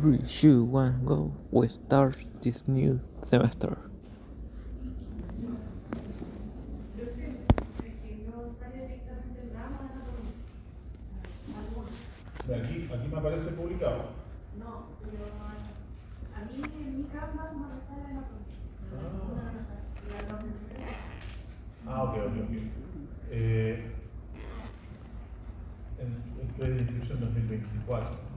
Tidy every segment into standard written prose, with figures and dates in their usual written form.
3, 2, 1, go. We start this new semester. Aquí me aparece publicado. No, pero a mí en mi Canva no me sale la Ok. Esto es de inscripción 2024.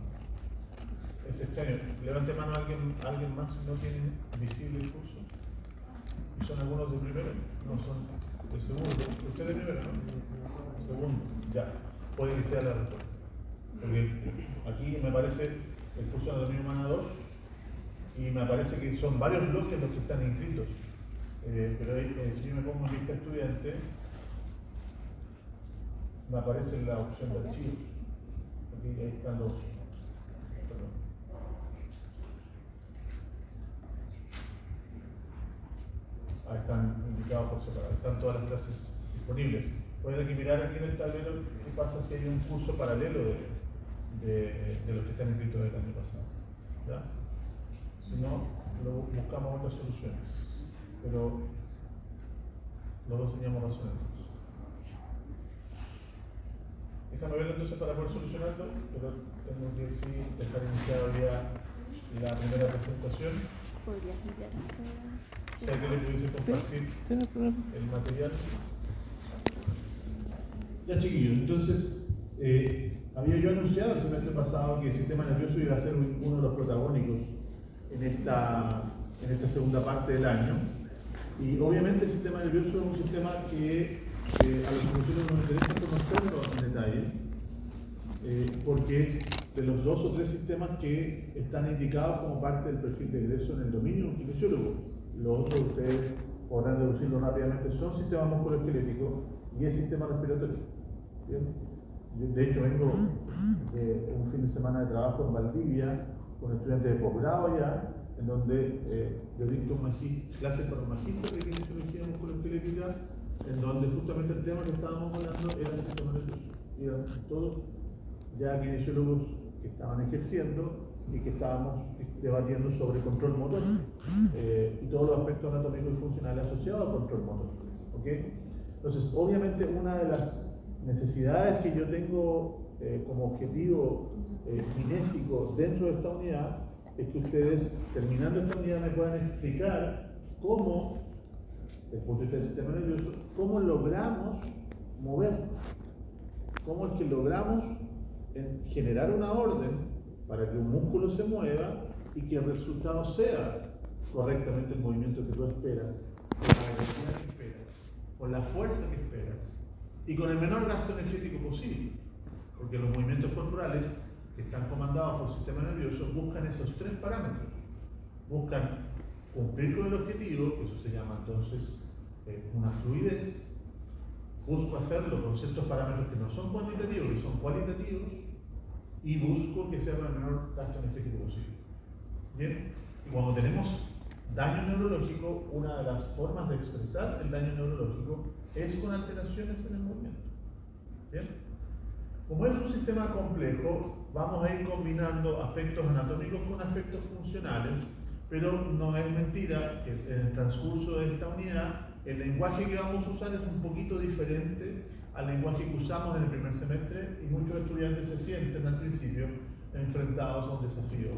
Es extraño. Levante mano alguien más si no tiene visible el curso. ¿Y son algunos de primero? No, son de segundo. Usted de primero, ¿no? Segundo, ya. Puede que sea la respuesta. Porque aquí me aparece el curso de Anatomía Humana 2 y me parece que son varios bloques los que están inscritos. Pero si yo me pongo en lista estudiante, me aparece la opción de archivos. Aquí ahí están los. Perdón. Ahí están indicados por separado, están todas las clases disponibles. Pueden aquí mirar aquí en el tablero qué pasa si hay un curso paralelo de los que están inscritos del año pasado. ¿Ya? Si no, buscamos otras soluciones. Pero los dos teníamos razón entonces. Déjame verlo entonces para poder solucionarlo, pero tengo que dejar iniciado ya la primera presentación. ¿Podrías mirar? Si alguien le pudiese compartir el material. Ya, chiquillos, entonces había yo anunciado el semestre pasado que el sistema nervioso iba a ser uno de los protagónicos en esta segunda parte del año. Y obviamente el sistema nervioso es un sistema que a los profesores nos interesa conocerlo en detalle, porque es de los 2 o 3 sistemas que están indicados como parte del perfil de egreso en el dominio kinesiólogo. Los otros ustedes podrán deducirlo rápidamente, son sistemas musculoesqueléticos y el sistema respiratorio. ¿Bien? Yo, de hecho, vengo de un fin de semana de trabajo en Valdivia con estudiantes de posgrado allá, en donde yo dicto clases para un magíster de kinesiología musculoesquelética, en donde justamente el tema que estábamos hablando era el sistema nervioso. Y eran todos ya kinesiólogos que estaban ejerciendo y que estábamos debatiendo sobre control motor y todos los aspectos anatómicos y funcionales asociados al control motor. ¿Okay? Entonces, obviamente, una de las necesidades que yo tengo como objetivo kinésico dentro de esta unidad es que ustedes, terminando esta unidad, me puedan explicar cómo, desde el punto de vista del sistema nervioso, cómo logramos movernos, cómo es que logramos generar una orden para que un músculo se mueva y que el resultado sea correctamente el movimiento que tú esperas, con la velocidad que esperas, con la fuerza que esperas y con el menor gasto energético posible, porque los movimientos corporales que están comandados por el sistema nervioso buscan esos 3 parámetros. Buscan cumplir con el objetivo, que eso se llama entonces una fluidez. Busco hacerlo con ciertos parámetros que no son cuantitativos, que son cualitativos, y busco que sea con el menor gasto energético posible. ¿Bien? Y cuando tenemos daño neurológico, una de las formas de expresar el daño neurológico es con alteraciones en el movimiento. ¿Bien? Como es un sistema complejo, vamos a ir combinando aspectos anatómicos con aspectos funcionales, pero no es mentira que en el transcurso de esta unidad el lenguaje que vamos a usar es un poquito diferente al lenguaje que usamos en el primer semestre y muchos estudiantes se sienten al principio enfrentados a un desafío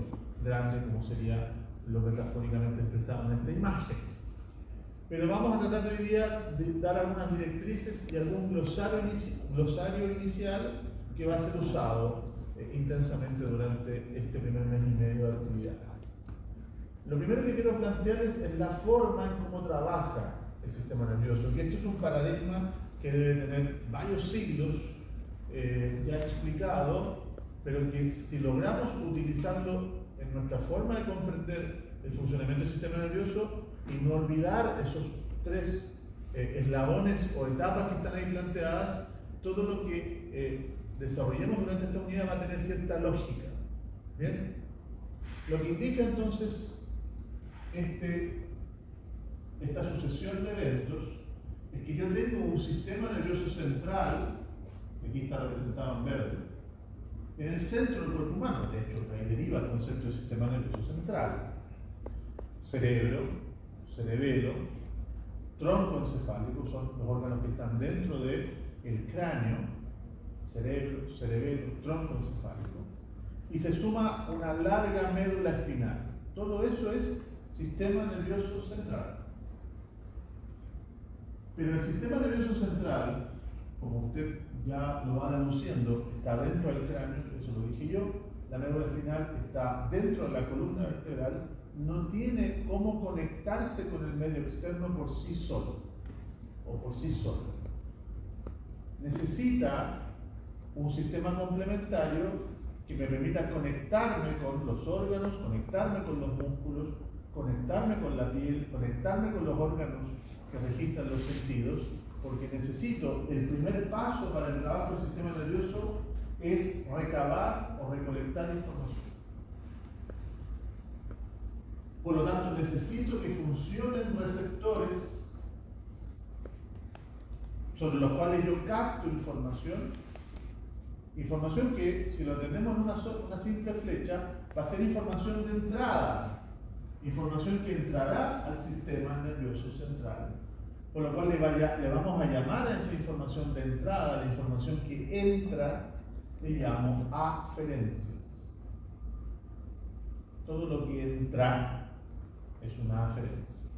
grande como sería lo metafóricamente expresado en esta imagen. Pero vamos a tratar hoy día de dar algunas directrices y algún glosario inicial que va a ser usado intensamente durante este primer mes y medio de actividad. Lo primero que quiero plantearles es la forma en cómo trabaja el sistema nervioso, y esto es un paradigma que debe tener varios siglos ya explicado, pero que si logramos utilizarlo en nuestra forma de comprender el funcionamiento del sistema nervioso y no olvidar esos 3 eslabones o etapas que están ahí planteadas, todo lo que desarrollemos durante esta unidad va a tener cierta lógica. ¿Bien? Lo que indica entonces esta sucesión de eventos es que yo tengo un sistema nervioso central, que aquí está representado en verde, en el centro del cuerpo humano. De hecho, ahí deriva deriva el concepto de sistema nervioso central. Cerebro, cerebelo, tronco encefálico son los órganos que están dentro del cráneo, cerebro, cerebelo, tronco encefálico, y se suma una larga médula espinal. Todo eso es sistema nervioso central. Pero el sistema nervioso central, como usted ya lo va deduciendo, está dentro del cráneo, eso lo dije yo, la médula espinal está dentro de la columna vertebral, no tiene cómo conectarse con el medio externo por sí solo, o por sí solo. Necesita un sistema complementario que me permita conectarme con los órganos, conectarme con los músculos, conectarme con la piel, conectarme con los órganos que registran los sentidos, porque necesito, el primer paso para el trabajo del sistema nervioso es recabar o recolectar información. Por lo tanto, necesito que funcionen receptores sobre los cuales yo capto información que, si lo tenemos en una simple flecha, va a ser información de entrada, información que entrará al sistema nervioso central, por lo cual le vamos a llamar a esa información de entrada, la información que entra, le llamo aferencias. Todo lo que entra es una aferencia.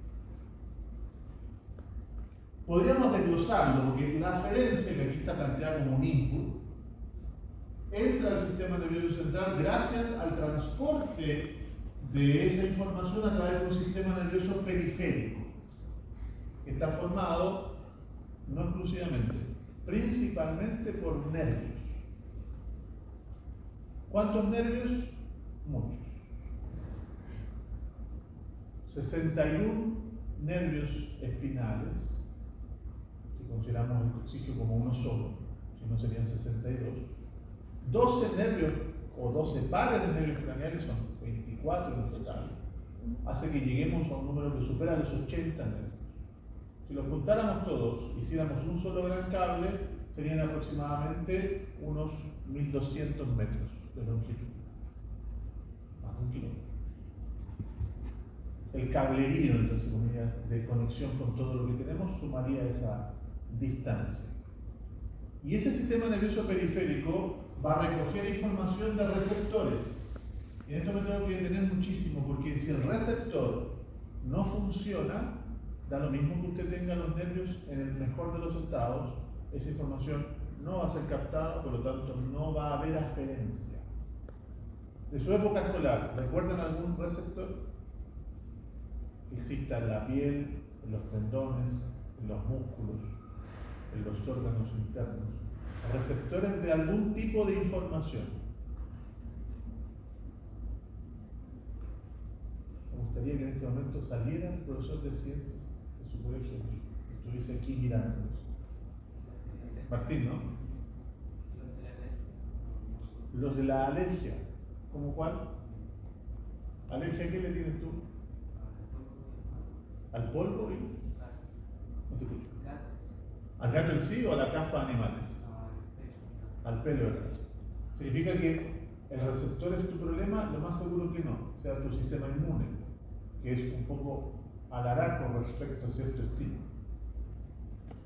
Podríamos desglosarlo, porque la aferencia, que aquí está planteada como un input, entra al sistema nervioso central gracias al transporte de esa información a través de un sistema nervioso periférico, que está formado no exclusivamente, principalmente por nervios. ¿Cuántos nervios? Muchos. 61 nervios espinales, si consideramos el coxigio como uno solo, si no serían 62. 12 nervios o 12 pares de nervios craneales, son 24 en total, hace que lleguemos a un número que supera los 80 nervios. Si los juntáramos todos, hiciéramos un solo gran cable, serían aproximadamente unos 1200 metros de longitud, más de 1 kilómetro. El cablerío, entonces, de conexión con todo lo que tenemos, sumaría esa distancia. Y ese sistema nervioso periférico va a recoger información de receptores. Y en esto me tengo que detener muchísimo, porque si el receptor no funciona, da lo mismo que usted tenga los nervios en el mejor de los estados, esa información no va a ser captada, por lo tanto no va a haber aferencia. De su época escolar, ¿recuerdan algún receptor que exista en la piel, en los tendones, en los músculos, en los órganos internos? Receptores de algún tipo de información. Me gustaría que en este momento saliera el profesor de ciencias de su colegio y estuviese aquí mirándonos. Martín, ¿no? Los de la alergia. ¿Cómo cuál? ¿Alergia a qué le tienes tú? ¿Al polvo? No te escucho. ¿Al gato en sí o a la caspa de animales? Al pelo del gato. Significa que el receptor es tu problema, lo más seguro que no, sea tu sistema inmune, que es un poco alargar con respecto a cierto estímulo.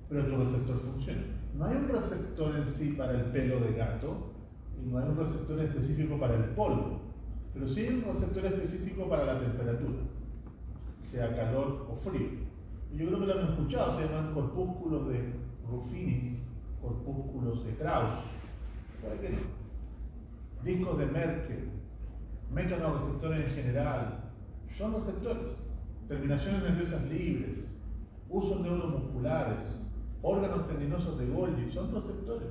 Pero tu receptor funciona. No hay un receptor en sí para el pelo de gato y no hay un receptor específico para el polvo, pero sí hay un receptor específico para la temperatura, sea calor o frío. Y yo creo que lo han escuchado, se llaman corpúsculos de Ruffini, corpúsculos de Krauss, ¿por qué no? Discos de Merkel, mecanorreceptores en general, son receptores, terminaciones nerviosas libres, usos neuromusculares, órganos tendinosos de Golgi, son receptores.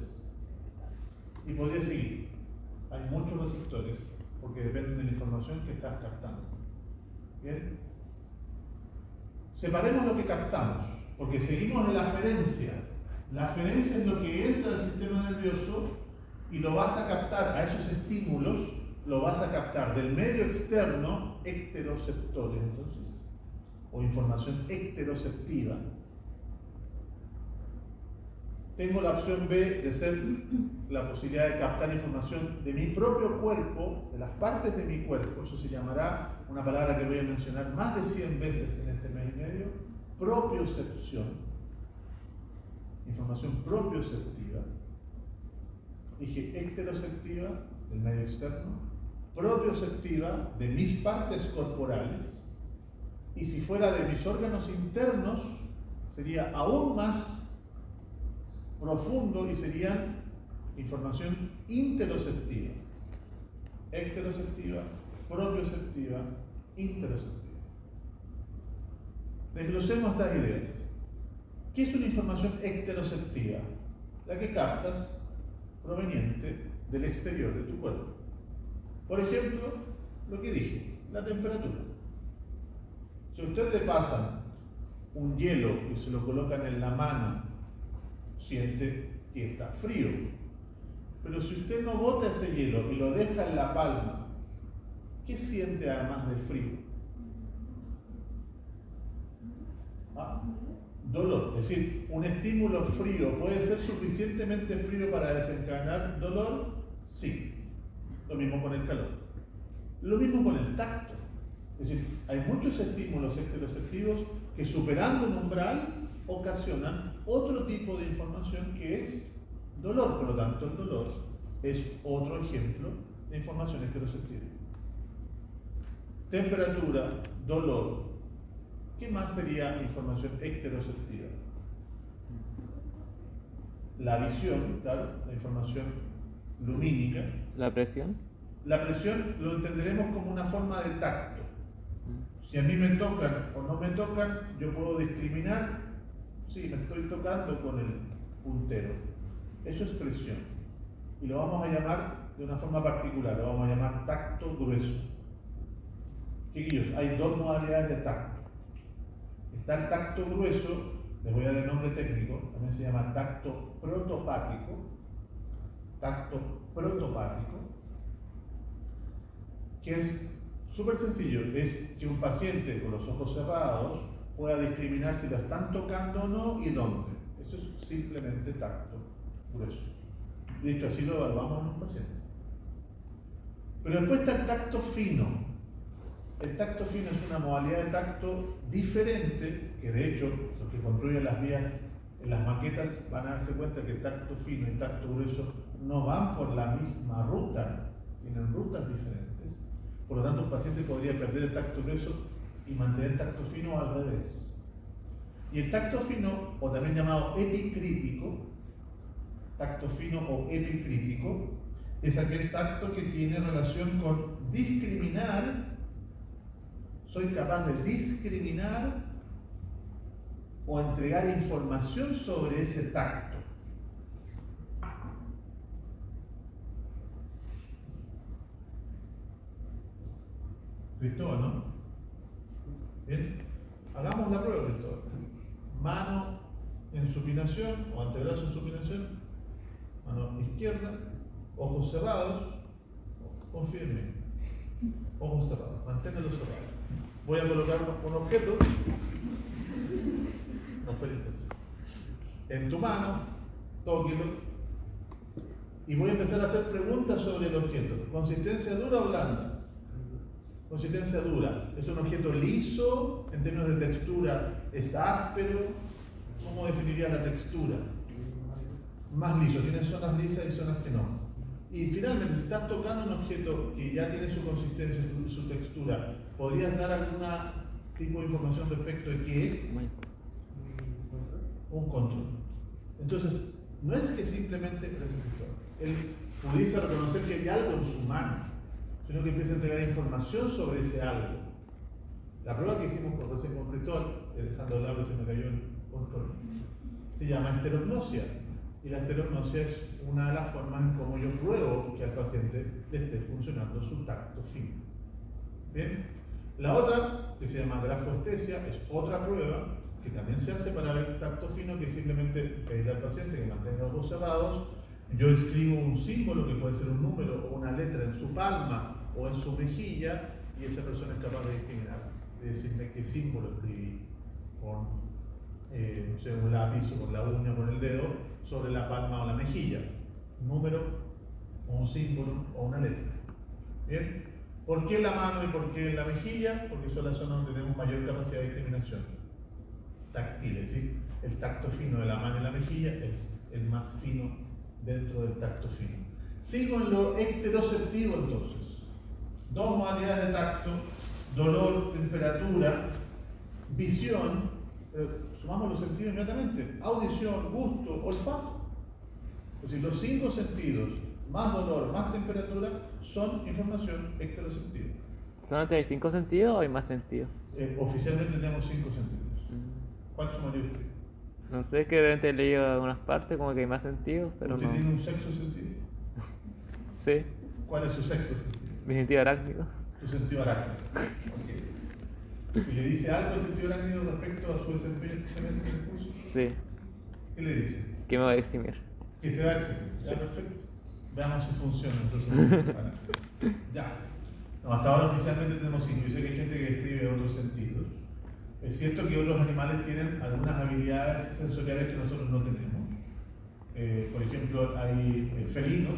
Y podría seguir. Hay muchos receptores porque dependen de la información que estás captando. ¿Bien? Separemos lo que captamos, porque seguimos en la aferencia. La aferencia es lo que entra al sistema nervioso y lo vas a captar a esos estímulos, lo vas a captar del medio externo, ecteroceptores, entonces, o información ecteroceptiva. tengo la opción B de ser la posibilidad de captar información de mi propio cuerpo, de las partes de mi cuerpo. Eso se llamará, una palabra que voy a mencionar más de 100 veces en este mes y medio, propiocepción. Información propioceptiva. Dije ecteroceptiva, del medio externo, propioceptiva, de mis partes corporales, y si fuera de mis órganos internos, sería aún más profundo y serían información interoceptiva, ecteroceptiva, propioceptiva, interoceptiva. Desglosemos estas ideas. ¿Qué es una información ecteroceptiva? La que captas proveniente del exterior de tu cuerpo. Por ejemplo, lo que dije, la temperatura. Si a usted le pasan un hielo y se lo colocan en la mano, siente que está frío. Pero si usted no bota ese hielo y lo deja en la palma, ¿qué siente además de frío? Dolor. Es decir, un estímulo frío puede ser suficientemente frío para desencadenar dolor. Sí. Lo mismo con el calor. Lo mismo con el tacto. Es decir, hay muchos estímulos ecteroceptivos que, superando un umbral, ocasionan otro tipo de información que es dolor. Por lo tanto, el dolor es otro ejemplo de información ecteroceptiva. Temperatura, dolor. ¿Qué más sería información ecteroceptiva? La visión, claro, la información lumínica. ¿La presión? La presión lo entenderemos como una forma de tacto. Si a mí me tocan o no me tocan, yo puedo discriminar. Sí, me estoy tocando con el puntero. Eso es presión. Y lo vamos a llamar de una forma particular, lo vamos a llamar tacto grueso. Chiquillos, hay dos modalidades de tacto. Está el tacto grueso, les voy a dar el nombre técnico, también se llama tacto protopático. Tacto protopático, que es súper sencillo, es que un paciente con los ojos cerrados pueda discriminar si lo están tocando o no y dónde. Eso es simplemente tacto grueso. De hecho, así lo evaluamos en un paciente. Pero después está el tacto fino. El tacto fino es una modalidad de tacto diferente, que de hecho, los que construyen las vías en las maquetas van a darse cuenta que el tacto fino y el tacto grueso no van por la misma ruta, tienen rutas diferentes. Por lo tanto, un paciente podría perder el tacto grueso y mantener el tacto fino al revés. Y el tacto fino, o también llamado epicrítico, tacto fino o epicrítico, es aquel tacto que tiene relación con discriminar. Soy capaz de discriminar o entregar información sobre ese tacto. Cristóbal, ¿no? Bien, hagamos la prueba, Cristóbal. Mano en supinación o antebrazo en supinación, mano izquierda, ojos cerrados, confíe en mí. Ojos cerrados, manténlos cerrados. Voy a colocar un objeto, no felicitación, en tu mano, tóquelo, y voy a empezar a hacer preguntas sobre el objeto. ¿Consistencia dura o blanda? Consistencia dura. ¿Es un objeto liso en términos de textura? ¿Es áspero? ¿Cómo definiría la textura? Más liso. Tiene zonas lisas y zonas que no. Y finalmente, si estás tocando un objeto que ya tiene su consistencia, su textura, ¿podrías dar algún tipo de información respecto de qué es? Un control. Entonces, no es que simplemente él pudiese reconocer que hay algo en su mano, sino que empieza a entregar información sobre ese algo. La prueba que hicimos con Cristóbal, dejando de lado, se me cayó el control, se llama esterognosia. Y la esterognosia es una de las formas en cómo yo pruebo que al paciente le esté funcionando su tacto fino. Bien. La otra, que se llama grafoestesia, es otra prueba que también se hace para ver tacto fino, que simplemente pedirle al paciente que mantenga los ojos cerrados. Yo escribo un símbolo, que puede ser un número o una letra, en su palma o en su mejilla, y esa persona es capaz de discriminar, de decirme qué símbolo escribí con no sé, un lápiz o con la uña, con el dedo, sobre la palma o la mejilla. Un número, o un símbolo, o una letra. ¿Bien? ¿Por qué la mano y por qué la mejilla? Porque son las zonas donde tenemos mayor capacidad de discriminación táctil, es decir, el tacto fino de la mano y la mejilla es el más fino dentro del tacto fino. Sigo en lo exteroceptivo entonces. Dos modalidades de tacto: dolor, temperatura, visión. Sumamos los sentidos inmediatamente: audición, gusto, olfato. Es decir, los 5 sentidos, más dolor, más temperatura, son información exteroceptiva. ¿Solamente hay 5 sentidos o hay más sentidos? Oficialmente tenemos 5 sentidos. ¿Cuál sumaría usted? No sé, que de repente he leído algunas partes como que hay más sentidos, pero ¿Usted no. tiene un sexto sentido? Sí, ¿Cuál es su sexto sentido? mi sentido arácnido. Tu sentido arácnido. Ok. ¿Y le dice algo el sentido arácnido respecto a su desempeño en este semestre en el curso? Sí, ¿Qué le dice? que me voy a eximir. Que se va a eximir. Ya, perfecto. Veamos si funciona entonces. Ya. No, hasta ahora oficialmente tenemos 5. Yo sé que hay gente que escribe otros sentidos. Es cierto que otros animales tienen algunas habilidades sensoriales que nosotros no tenemos. Por ejemplo, hay felinos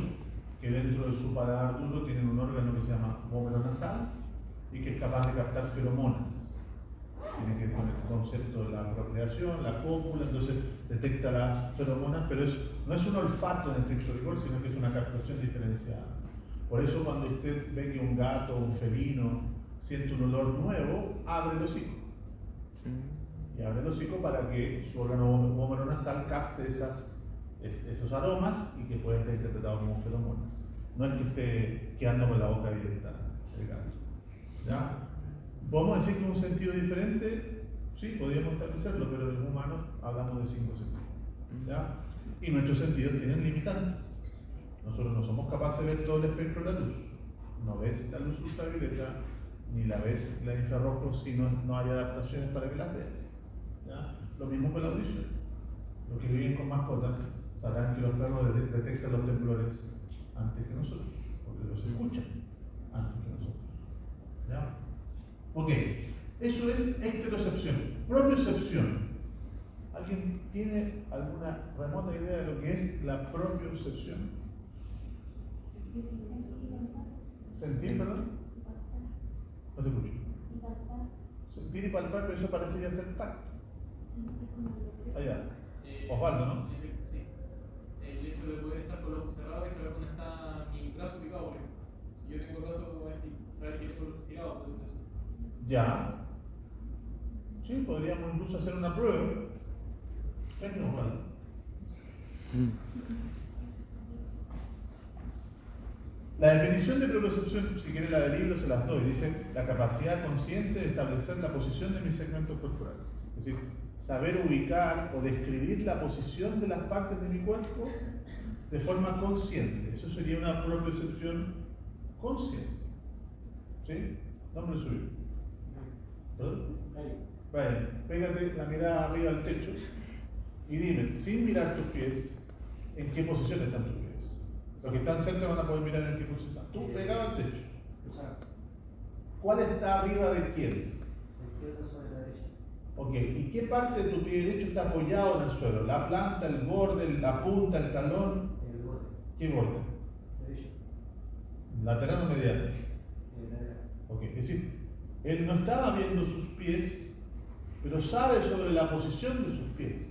que dentro de su paladar duro tienen un órgano que se llama vómero nasal y que es capaz de captar feromonas. Tiene que ver con el concepto de la procreación, la cópula, entonces detecta las feromonas, pero no es un olfato en estricto rigor, sino que es una captación diferenciada. Por eso cuando usted ve que un gato o un felino siente un olor nuevo, abre el hocico. Y abre el hocico para que su órgano vómero nasal capte esos aromas y que pueda estar interpretado como feromonas. No es que esté quedando con la boca abierta el gato. ¿Ya? ¿Podemos decir que es un sentido diferente? Sí, podríamos establecerlo, pero en los humanos hablamos de 5 sentidos. ¿Ya? Y nuestros sentidos tienen limitantes. Nosotros no somos capaces de ver todo el espectro de la luz. No ves la luz ultravioleta, ni la ves la infrarrojo si no hay adaptaciones para que las veas. ¿Ya? Lo mismo con la audición. Los que viven con mascotas sabrán que los perros detectan los temblores antes que nosotros, porque los escuchan antes que nosotros. ¿Ya? Ok, eso es exterocepción. Propiocepción. ¿Alguien tiene alguna remota idea de lo que es la propiocepción? ¿Sentir, perdón? No te escucho. Sentir y palpar, pero eso parecería ser tacto. Allá. Osvaldo, ¿no? Sí. El hecho de poder estar con los ojos cerrados y saber dónde está mi brazo picado, por ejemplo. Si yo tengo el brazo como este, saber que tengo los estirados, puede ser eso. Ya. Sí, podríamos incluso hacer una prueba. Venga, Osvaldo. La definición de propiocepción, si quiere la del libro, se las doy. Dice: la capacidad consciente de establecer la posición de mis segmentos corporales. Es decir, saber ubicar o describir la posición de las partes de mi cuerpo de forma consciente. Eso sería una propiocepción consciente. ¿Sí? Nombre suyo. ¿Perdón? Brian, pégate la mirada arriba al techo y dime, sin mirar tus pies, en qué posición están tus pies. Los que están cerca van a poder mirar en qué posición están. Tú pegado al techo. ¿Cuál está arriba de quién? Izquierda sobre la derecha. Ok, ¿y qué parte de tu pie derecho está apoyado en el suelo? ¿La planta, el borde, la punta, el talón? El borde. ¿Qué borde? Derecho. ¿Lateral o medial? Lateral. Ok, es decir, él no estaba viendo sus pies, pero sabe sobre la posición de sus pies.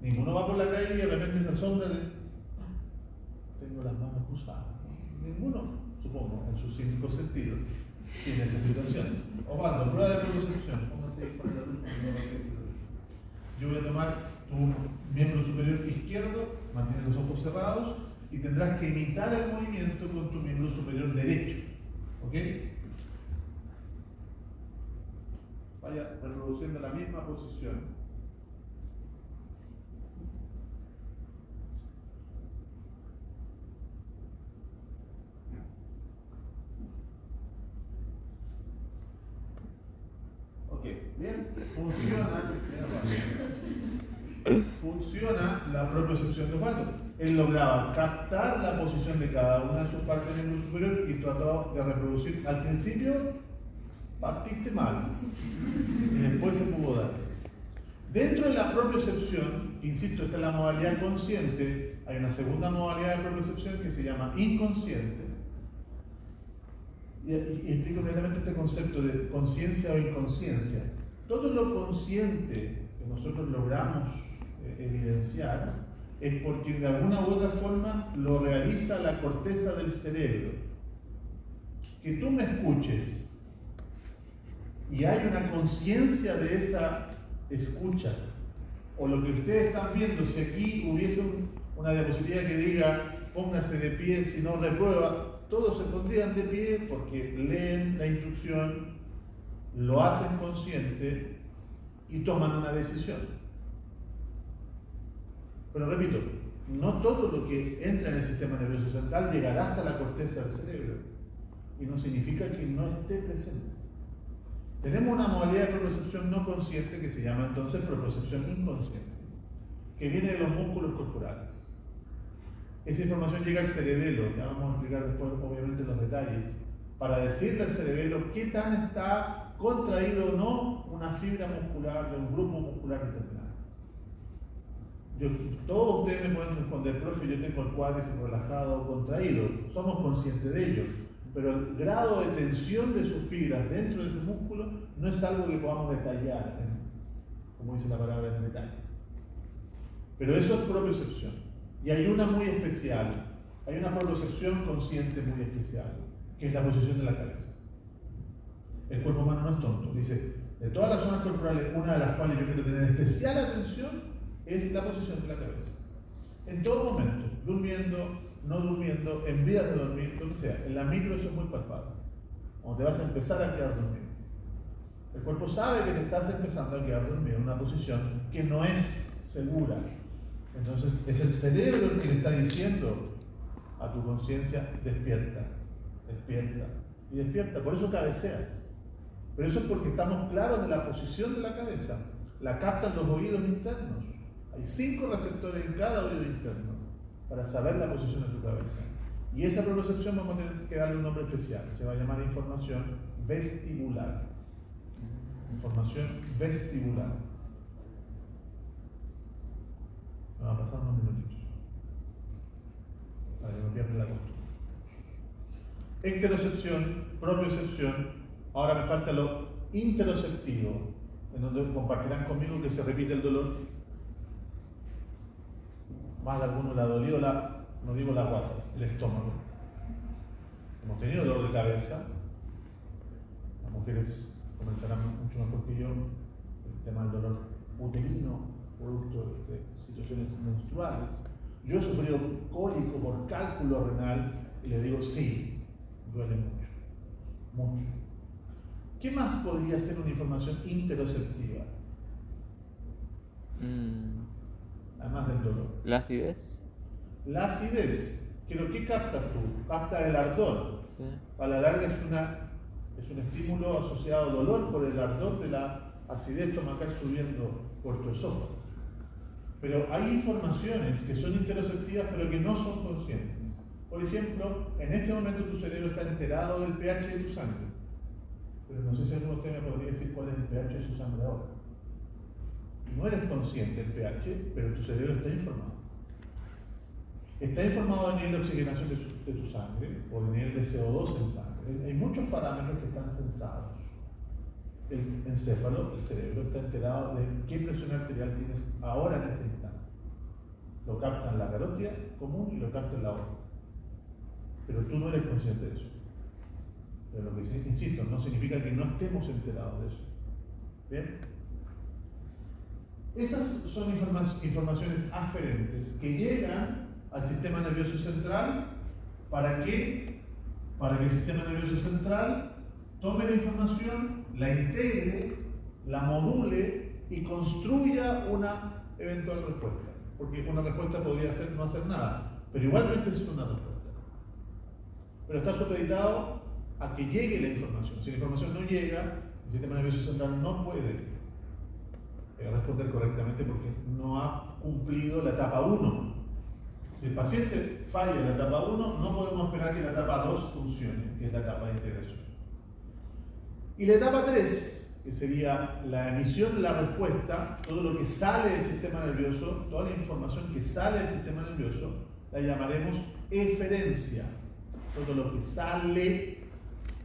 Ninguno va por la calle y de repente se asombra de: tengo las manos cruzadas. Ninguno, supongo, en sus 5 sentidos, tiene esa situación. Osvaldo, prueba de propiocepción. Póngase ahí para la luz, porque no lo sé. Yo voy a tomar tu miembro superior izquierdo, mantienes los ojos cerrados y tendrás que imitar el movimiento con tu miembro superior derecho. ¿Ok? Vaya reproduciendo la misma posición. Ok, bien, funciona la propiocepción de Osvaldo. Él lograba captar la posición de cada una de sus partes del miembro superior y trató de reproducir. Al principio partiste mal y después se pudo dar. Dentro de la propiocepción, insisto, esta es la modalidad consciente, hay una segunda modalidad de propiocepción que se llama inconsciente. Y explico inmediatamente este concepto de conciencia o inconsciencia. Todo lo consciente que nosotros logramos evidenciar es porque de alguna u otra forma lo realiza la corteza del cerebro. Que tú me escuches y hay una conciencia de esa escucha, o lo que ustedes están viendo, si aquí hubiese una diapositiva que diga póngase de pie, si no reprueba, todos se pondrían de pie porque leen la instrucción, lo hacen consciente y toman una decisión. Pero repito, no todo lo que entra en el sistema nervioso central llegará hasta la corteza del cerebro, y no significa que no esté presente. Tenemos una modalidad de propiocepción no consciente que se llama entonces propiocepción inconsciente, que viene de los músculos corporales. Esa información llega al cerebelo, ya vamos a explicar después obviamente los detalles, para decirle al cerebelo qué tan está contraído o no una fibra muscular de un grupo muscular determinado. Todos ustedes me pueden responder, profe, yo tengo el cuádriceps relajado o contraído, somos conscientes de ello, pero el grado de tensión de sus fibras dentro de ese músculo no es algo que podamos detallar, como dice la palabra, en detalle. Pero eso es propiocepción. Y hay una muy especial, hay una propiocepción consciente muy especial, que es la posición de la cabeza. El cuerpo humano no es tonto. Dice, de todas las zonas corporales, una de las cuales yo quiero tener especial atención es la posición de la cabeza. En todo momento, durmiendo, no durmiendo, en vías de dormir, lo que sea. En la micro eso es muy palpable. Cuando te vas a empezar a quedar dormido. El cuerpo sabe que te estás empezando a quedar dormido en una posición que no es segura. Entonces es el cerebro el que le está diciendo a tu conciencia, despierta, despierta y despierta. Por eso cabeceas. Pero eso es porque estamos claros de la posición de la cabeza. La captan los oídos internos. Hay 5 receptores en cada oído interno para saber la posición de tu cabeza. Y esa propiocepción vamos a tener que darle un nombre especial. Se va a llamar información vestibular. Información vestibular. Me va a pasar unos minutitos para que no pierda la costumbre. Ecterocepción, propiocepción. Ahora me falta lo interoceptivo, en donde compartirán conmigo que se repite el dolor. Más de alguno le ha dolido no digo la guata, el estómago. Hemos tenido dolor de cabeza. Las mujeres comentarán mucho mejor que yo el tema del dolor uterino, producto de situaciones menstruales. Yo he sufrido cólico por cálculo renal y le digo sí, duele mucho, mucho. ¿Qué más podría ser una información interoceptiva? Además del dolor. ¿La acidez? La acidez, pero ¿qué captas tú? Captas el ardor. Sí. A la larga es un estímulo asociado al dolor por el ardor de la acidez estomacal subiendo por tu esófago. Pero hay informaciones que son interoceptivas pero que no son conscientes. Por ejemplo, en este momento tu cerebro está enterado del pH de tu sangre. Pero no sé si alguno de ustedes me podría decir cuál es el pH de su sangre ahora. No eres consciente del pH, pero tu cerebro está informado. Está informado del nivel de oxigenación de tu sangre o del nivel de CO2 en sangre. Hay muchos parámetros que están censados. El encéfalo, el cerebro, está enterado de qué presión arterial tienes ahora en este instante. Lo capta en la carótida común y lo capta en la aorta. Pero tú no eres consciente de eso. Pero lo que insisto, no significa que no estemos enterados de eso. ¿Bien? Esas son informaciones aferentes que llegan al sistema nervioso central. ¿Para qué? Para que el sistema nervioso central tome la información, la integre, la module y construya una eventual respuesta. Porque una respuesta podría ser no hacer nada, pero igualmente es una respuesta. Pero está supeditado a que llegue la información. Si la información no llega, el sistema nervioso central no puede responder correctamente porque no ha cumplido la etapa 1. Si el paciente falla en la etapa 1, no podemos esperar que la etapa 2 funcione, que es la etapa de integración. Y la etapa 3 que sería la emisión de la respuesta, todo lo que sale del sistema nervioso, toda la información que sale del sistema nervioso, la llamaremos eferencia. Todo lo que sale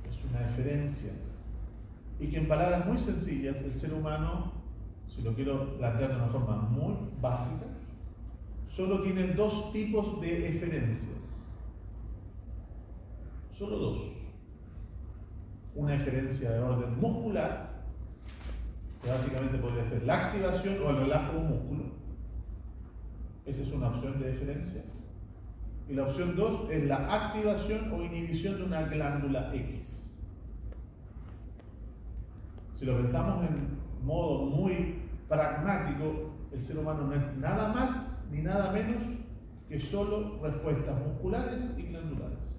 es una eferencia. Y que en palabras muy sencillas, el ser humano, si lo quiero plantear de una forma muy básica, solo tiene dos tipos de eferencias. Solo dos. Una eferencia de orden muscular, que básicamente podría ser la activación o el relajo de un músculo. Esa es una opción de eferencia. Y la opción 2 es la activación o inhibición de una glándula X. Si lo pensamos en modo muy pragmático, el ser humano no es nada más ni nada menos que solo respuestas musculares y glandulares.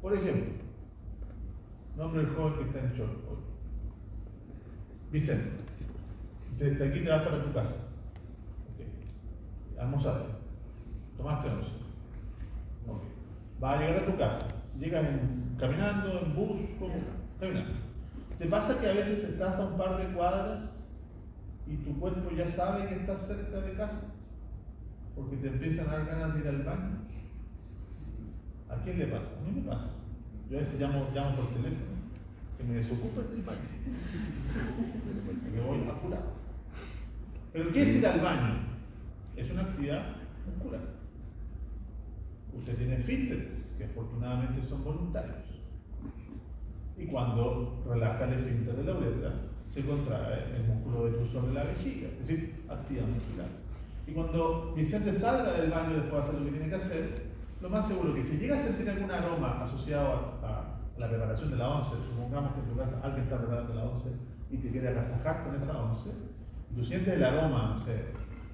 Por ejemplo, nombre del joven que está en shock hoy. Vicente, desde aquí te vas para tu casa. Okay. Almorzaste. Tomaste once. Okay. Vas a llegar a tu casa. Llegas caminando, en bus, ¿cómo? Caminando. ¿Te pasa que a veces estás a un par de cuadras y tu cuerpo ya sabe que estás cerca de casa? Porque te empiezan a dar ganas de ir al baño. ¿A quién le pasa? A mí me pasa. Yo a veces llamo por teléfono, que me desocupen del baño. Porque voy apurado. ¿Pero qué es ir al baño? Es una actividad muscular. Usted tiene esfínteres, que afortunadamente son voluntarios. Y cuando relaja el esfínter de la uretra, se contrae el músculo detrusor de la vejiga, es decir, actividad muscular. Y cuando Vicente salga del baño después de hacer lo que tiene que hacer, lo más seguro es que si llega a sentir algún aroma asociado a la preparación de la once, supongamos que en tu casa alguien está preparando la once y te quiere agasajar con esa once, y tú sientes el aroma, no sé,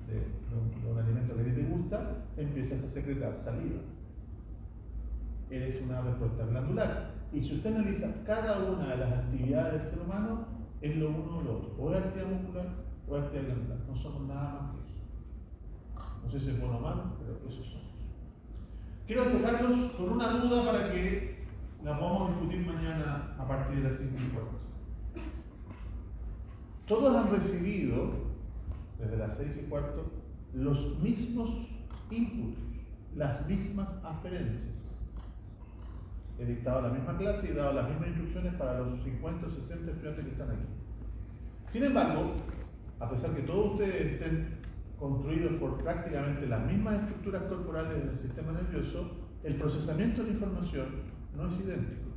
de un alimento que a ti te gusta, empiezas a secretar saliva. Es una respuesta glandular. Y si usted analiza cada una de las actividades del ser humano, es lo uno o lo otro. O es actividad muscular o es actividad glandular. No somos nada más que eso. No sé si es bueno o malo, pero eso somos. Quiero dejarlos con una duda para que la podamos discutir mañana a partir de las 5:15. Todos han recibido, desde las 6:15, los mismos inputs, las mismas aferencias. He dictado la misma clase y he dado las mismas instrucciones para los 50 o 60 estudiantes que están aquí. Sin embargo, a pesar que todos ustedes estén construidos por prácticamente las mismas estructuras corporales del sistema nervioso, el procesamiento de la información no es idéntico.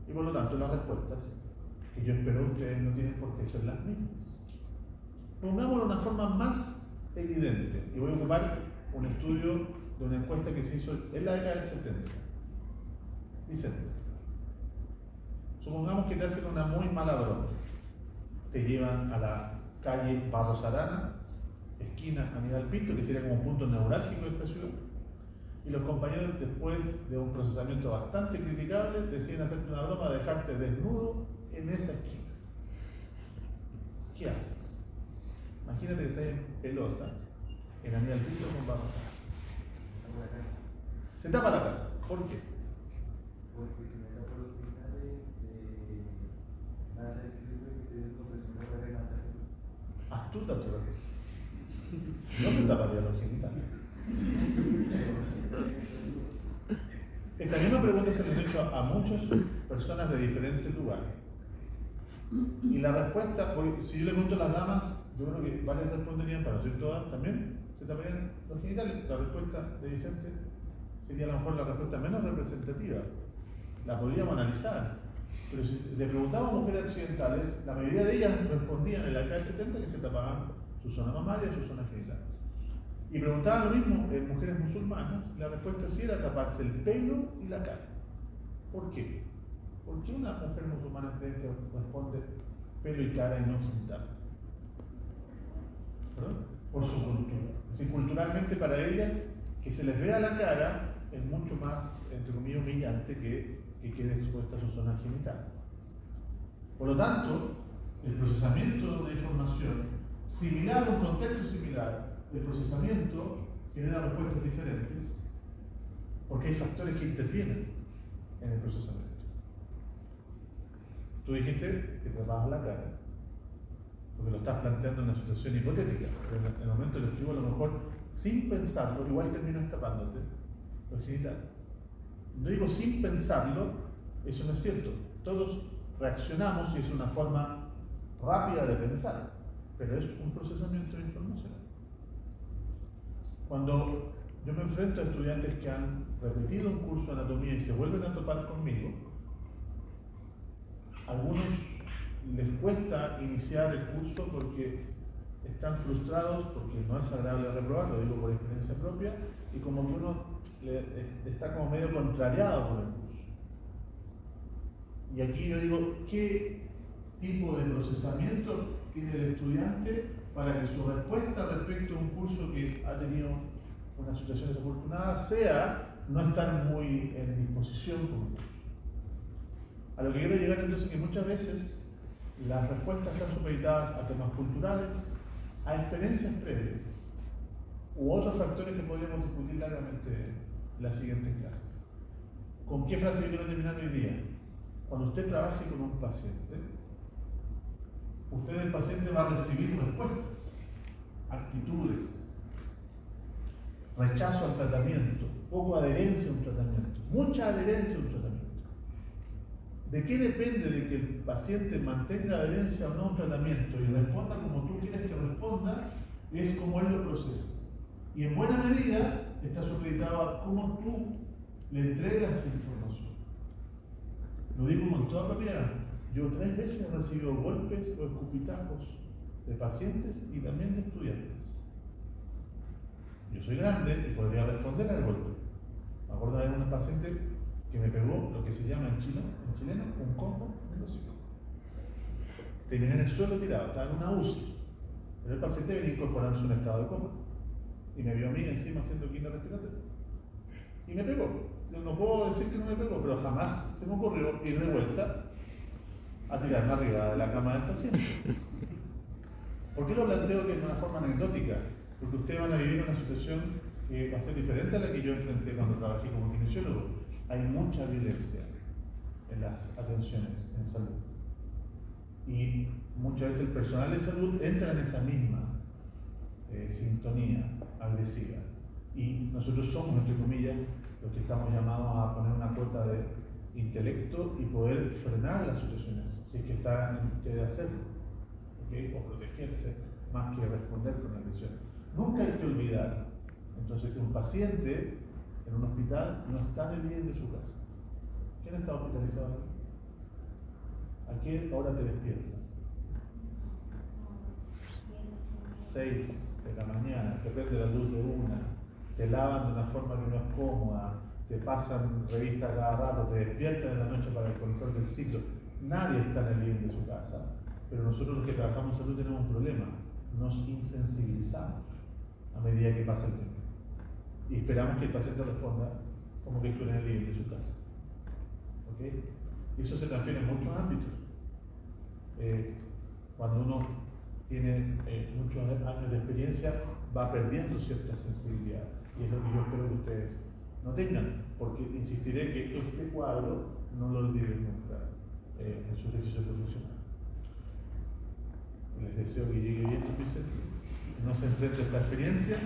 Y por lo tanto, las respuestas que yo espero ustedes no tienen por qué ser las mismas. Pongámoslo de una forma más evidente. Y voy a ocupar un estudio de una encuesta que se hizo en la década del 70. Vicente, supongamos que te hacen una muy mala broma. Te llevan a la calle Barros Arana, esquina Aníbal Pinto, que sería como un punto neurálgico de esta ciudad. Y los compañeros, después de un procesamiento bastante criticable, deciden hacerte una broma, dejarte desnudo en esa esquina. ¿Qué haces? Imagínate que estás en pelota, en Aníbal Pinto con Barros Arana. Se tapa la cara. ¿Por qué? Porque si me da por los finales, van a hacer que sirve que te den compresión de poder alcanzar eso. Astuta tu respuesta. No te taparía los genitales. Esta misma pregunta se le ha hecho a muchas personas de diferentes lugares. Y la respuesta, si yo le pregunto a las damas, yo creo que varias responderían, para no decir todas también, se taparían los genitales. La respuesta de Vicente sería a lo mejor la respuesta menos representativa. La podríamos analizar, pero si le preguntábamos a mujeres occidentales, la mayoría de ellas respondían en la década del 70 que se tapaban su zona mamaria y su zona genital. Y preguntaban lo mismo en mujeres musulmanas, la respuesta sí era taparse el pelo y la cara. ¿Por qué? ¿Por qué una mujer musulmana cree que responde pelo y cara y no genitales? ¿Perdón? Por su cultura. Es decir, culturalmente para ellas, que se les vea la cara es mucho más, entre comillas, humillante que quede expuesta a su zona genital. Por lo tanto, el procesamiento de información, similar a un contexto similar, el procesamiento genera respuestas diferentes porque hay factores que intervienen en el procesamiento. Tú dijiste que te tapabas la cara, porque lo estás planteando en una situación hipotética. Pero en el momento que lo escribo, a lo mejor, sin pensarlo, igual terminas tapándote los genitales. No digo sin pensarlo, eso no es cierto. Todos reaccionamos y es una forma rápida de pensar, pero es un procesamiento de información. Cuando yo me enfrento a estudiantes que han repetido un curso de anatomía y se vuelven a topar conmigo, a algunos les cuesta iniciar el curso porque están frustrados, porque no es agradable reprobar, lo digo por experiencia propia, y como que uno está como medio contrariado por el curso. Y aquí yo digo, ¿qué tipo de procesamiento tiene el estudiante para que su respuesta respecto a un curso que ha tenido una situación desafortunada sea no estar muy en disposición con el curso? A lo que quiero llegar entonces es que muchas veces las respuestas están supeditadas a temas culturales, a experiencias previas u otros factores que podríamos discutir largamente en las siguientes clases. ¿Con qué frase quiero terminar hoy día? Cuando usted trabaje con un paciente, usted del paciente va a recibir respuestas, actitudes, rechazo al tratamiento, poco adherencia a un tratamiento, mucha adherencia a un tratamiento. ¿De qué depende de que el paciente mantenga adherencia o no a un tratamiento y responda como tú quieres que responda? Es como él lo procesa. Y en buena medida está supeditado a cómo tú le entregas la información. Lo digo con toda propiedad. Yo 3 veces he recibido golpes o escupitajos de pacientes y también de estudiantes. Yo soy grande y podría responder al golpe. Me acuerdo de una paciente que me pegó lo que se llama en chileno un combo en los hocico. Terminé en el suelo tirado, estaba en una UCI. Pero el paciente venía incorporándose en un estado de coma. Y me vio a mí encima haciendo quimio respiratoria. Y me pegó. Yo no puedo decir que no me pegó, pero jamás se me ocurrió ir de vuelta a tirarme arriba de la cama del paciente. ¿Por qué lo planteo que de una forma anecdótica? Porque ustedes van a vivir una situación que va a ser diferente a la que yo enfrenté cuando trabajé como kinesiólogo. Hay mucha violencia en las atenciones en salud. Y muchas veces el personal de salud entra en esa misma sintonía agresiva. Y nosotros somos, entre comillas, los que estamos llamados a poner una cuota de intelecto y poder frenar las situaciones, si es que está en usted de hacerlo, ¿okay? O protegerse más que responder con agresión. Nunca hay que olvidar, entonces, que un paciente en un hospital no está en el living de su casa. ¿Quién está hospitalizado aquí? ¿A qué hora te despiertas? 6 de la mañana, te prende la luz de una, te lavan de una forma que no es cómoda, te pasan revistas cada rato, te despiertan en la noche para el control del ciclo. Nadie está en el living de su casa, pero nosotros los que trabajamos en salud tenemos un problema, nos insensibilizamos a medida que pasa el tiempo y esperamos que el paciente responda como que estuviera en el living de su casa. ¿Okay? Y eso se transfiere en muchos ámbitos. Cuando uno tiene muchos años de experiencia, va perdiendo cierta sensibilidad, y es lo que yo espero que ustedes no tengan, porque insistiré que este cuadro no lo olviden nunca en su ejercicio profesional. Les deseo que llegue bien, que no se enfrente a esa experiencia,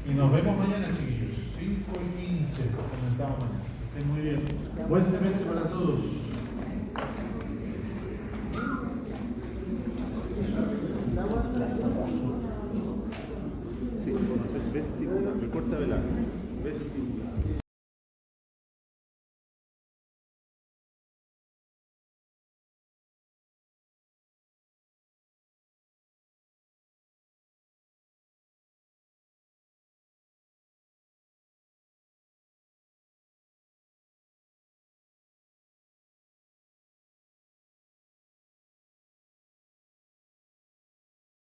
y nos vemos mañana, chiquillos, 5:15, comenzamos mañana. Que estén muy bien. Buen semestre para todos.